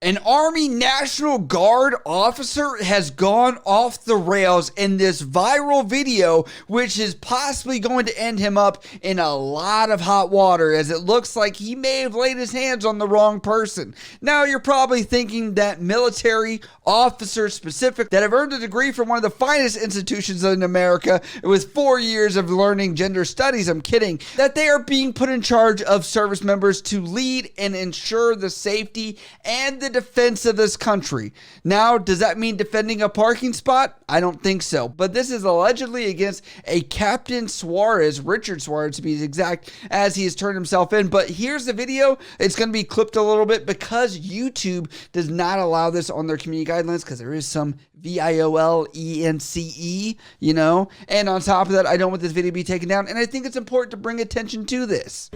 An Army National Guard officer has gone off the rails in this viral video, which is possibly going to end him up in a lot of hot water, as it looks like he may have laid his hands on the wrong person. Now, you're probably thinking that military officers specific that have earned a degree from one of the finest institutions in America with 4 years of learning gender studies, I'm kidding, that they are being put in charge of service members to lead and ensure the safety and the defense of this country. Now, does that mean defending a parking spot? I don't think so. But this is allegedly against a Captain Suarez, Richard Suarez to be exact, as he has turned himself in. But here's the video. It's going to be clipped a little bit because YouTube does not allow this on their community guidelines because there is some VIOLENCE, you know. And on top of that, I don't want this video to be taken down. And I think it's important to bring attention to this.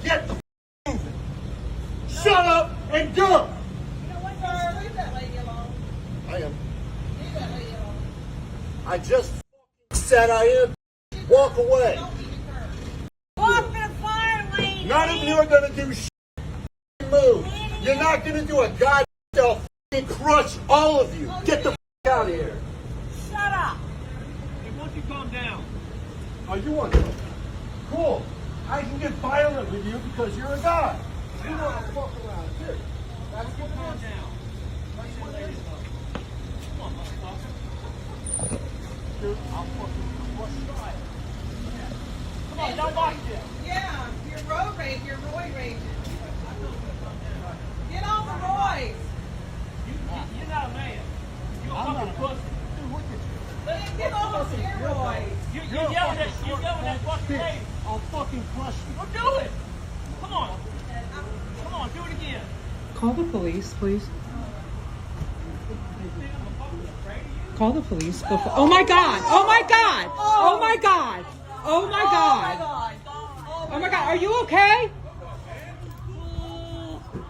Get the moving. Shut up and go. You know what, sir? Leave that lady alone. I am. Leave that lady alone. I just said I am. Walk away. Walk the fire lane. None of you are going to do shit. Move. You're not going to do a goddamn thing. Crush all of you. Get the out of here. Shut up. Hey, why don't you calm down? Oh, you want to? Cool. I can get violent with you because you're a guy. You want to fuck around too. That's what Calm it is. down. Come on, motherfucker. Dude, I'll fucking crush you. Come on, don't watch this. Yeah, you're road rage. You're roid raging. Get on the roids. You're not a man. You're a fucking pussy. Dude, look at you. Get on the steroids. You're yelling at fucking lady. I'll fucking crush you. Well, do it. Come on. Come on, do it again. Call the police, please. Call the police. Oh my God! Oh my God! Oh my God! Oh my God! Oh my God! Are you okay?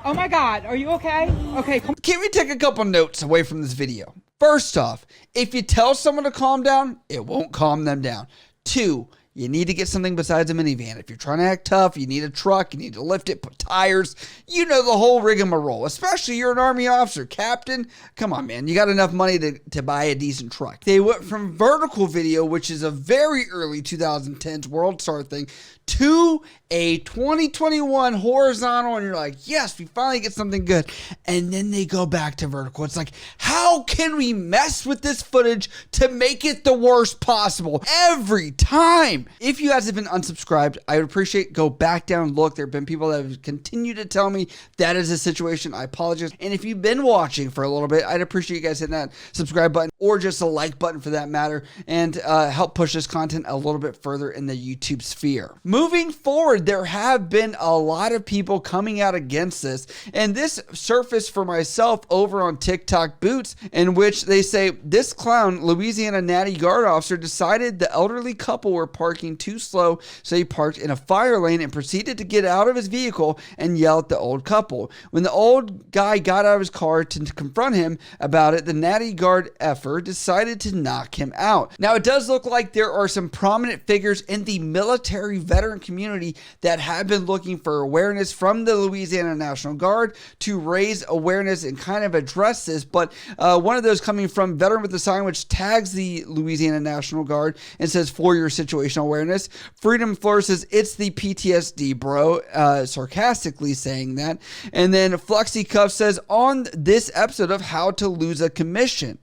Oh my God! Are you okay? Okay. Can we take a couple notes away from this video? First off, if you tell someone to calm down, it won't calm them down. 2, you need to get something besides a minivan. If you're trying to act tough, you need a truck, you need to lift it, put tires, you know, the whole rigmarole. Especially you're an Army officer, Captain. Come on, man. You got enough money to buy a decent truck. They went from vertical video, which is a very early 2010s world star thing, to a 2021 horizontal, and you're like, yes, we finally get something good. And then they go back to vertical. It's like, how can we mess with this footage to make it the worst possible every time? If you guys have been unsubscribed, I would appreciate go back down and look. There have been people that have continued to tell me that is a situation. I apologize. And if you've been watching for a little bit, I'd appreciate you guys hitting that subscribe button or just a like button for that matter, and help push this content a little bit further in the YouTube sphere. Moving forward, there have been a lot of people coming out against this, and this surfaced for myself over on TikTok Boots, in which they say this clown Louisiana Natty Guard officer decided the elderly couple were parking too slow, so he parked in a fire lane and proceeded to get out of his vehicle and yell at the old couple. When the old guy got out of his car to confront him about it, the Natty Guard effer decided to knock him out. Now, it does look like there are some prominent figures in the military veteran community that have been looking for awareness from the Louisiana National Guard to raise awareness and kind of address this, but one of those coming from Veteran with a Sign, which tags the Louisiana National Guard and says, for your situational awareness. Freedom Floor says, it's the PTSD, bro, sarcastically saying that. And then Fluxy Cuff says, on this episode of How to Lose a Commission.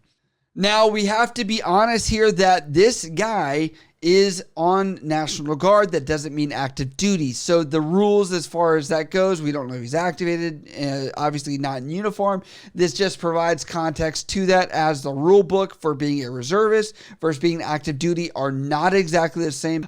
Now, we have to be honest here that this guy is on National Guard. That doesn't mean active duty. So the rules as far as that goes, we don't know if he's activated, obviously not in uniform. This just provides context to that, as the rule book for being a reservist versus being active duty are not exactly the same.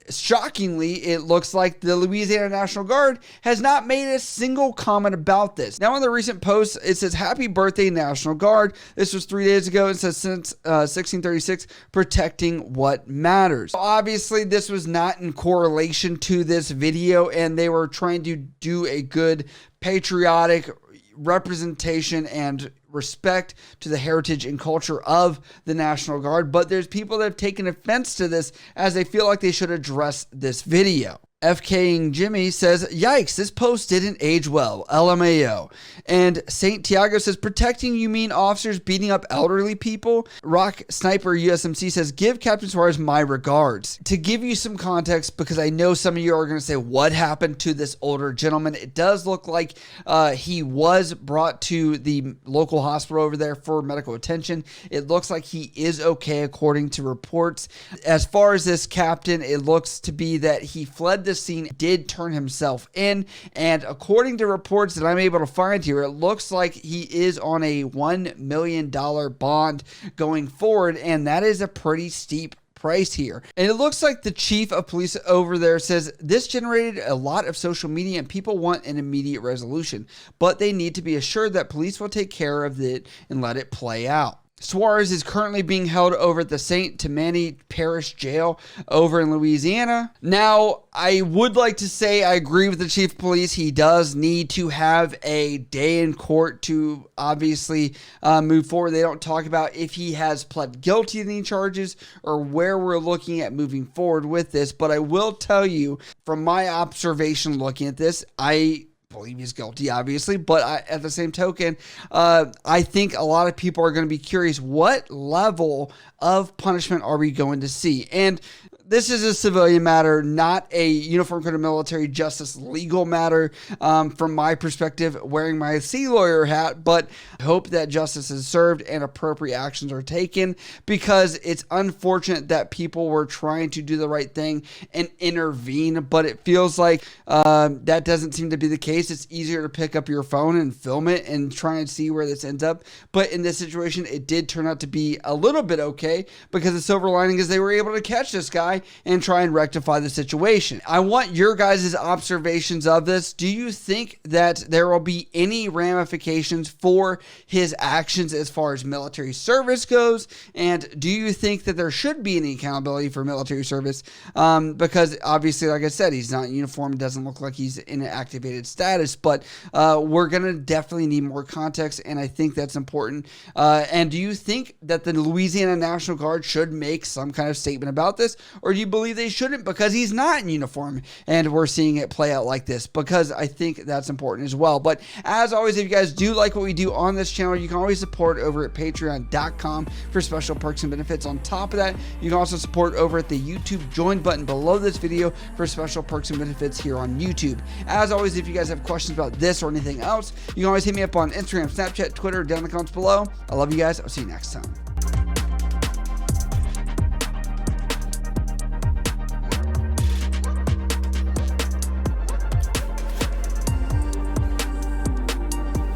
Shockingly, it looks like the Louisiana National Guard has not made a single comment about this. Now, on the recent post, it says, happy birthday, National Guard. This was 3 days ago. It says, since 1636, protecting what matters. Obviously, this was not in correlation to this video, and they were trying to do a good patriotic representation and respect to the heritage and culture of the National Guard. But there's people that have taken offense to this, as they feel like they should address this video. FKing Jimmy says, yikes, this post didn't age well. LMAO. And St. Tiago says, protecting you mean officers beating up elderly people? Rock Sniper USMC says, give Captain Suarez my regards. To give you some context, because I know some of you are going to say, what happened to this older gentleman? It does look like he was brought to the local hospital over there for medical attention. It looks like he is okay according to reports. As far as this captain, it looks to be that he fled the scene, did turn himself in, and according to reports that I'm able to find here, it looks like he is on a $1 million bond going forward, and that is a pretty steep price here. And it looks like the chief of police over there says this generated a lot of social media and people want an immediate resolution, but they need to be assured that police will take care of it and let it play out. Suarez is currently being held over at the St. Tammany Parish Jail over in Louisiana. Now, I would like to say I agree with the chief of police. He does need to have a day in court to obviously move forward. They don't talk about if he has pled guilty to any charges or where we're looking at moving forward with this. But I will tell you, from my observation looking at this, I believe he's guilty, obviously, but at the same token, I think a lot of people are going to be curious, what level of punishment are we going to see? And this is a civilian matter, not a uniform code of military justice legal matter from my perspective, wearing my sea lawyer hat, but I hope that justice is served and appropriate actions are taken, because it's unfortunate that people were trying to do the right thing and intervene, but it feels like that doesn't seem to be the case. It's easier to pick up your phone and film it and try and see where this ends up, but in this situation, it did turn out to be a little bit okay, because the silver lining is they were able to catch this guy and try and rectify the situation. I want your guys' observations of this. Do you think that there will be any ramifications for his actions as far as military service goes? And do you think that there should be any accountability for military service? Because obviously, like I said, he's not in uniform. It doesn't look like he's in an activated status, but we're going to definitely need more context, and I think that's important. And do you think that the Louisiana National Guard should make some kind of statement about this? Or do you believe they shouldn't because he's not in uniform and we're seeing it play out like this? Because I think that's important as well. But as always, if you guys do like what we do on this channel, you can always support over at patreon.com for special perks and benefits. On top of that, you can also support over at the YouTube join button below this video for special perks and benefits here on YouTube. As always, if you guys have questions about this or anything else, you can always hit me up on Instagram, Snapchat, Twitter, down in the comments below. I love you guys. I'll see you next time.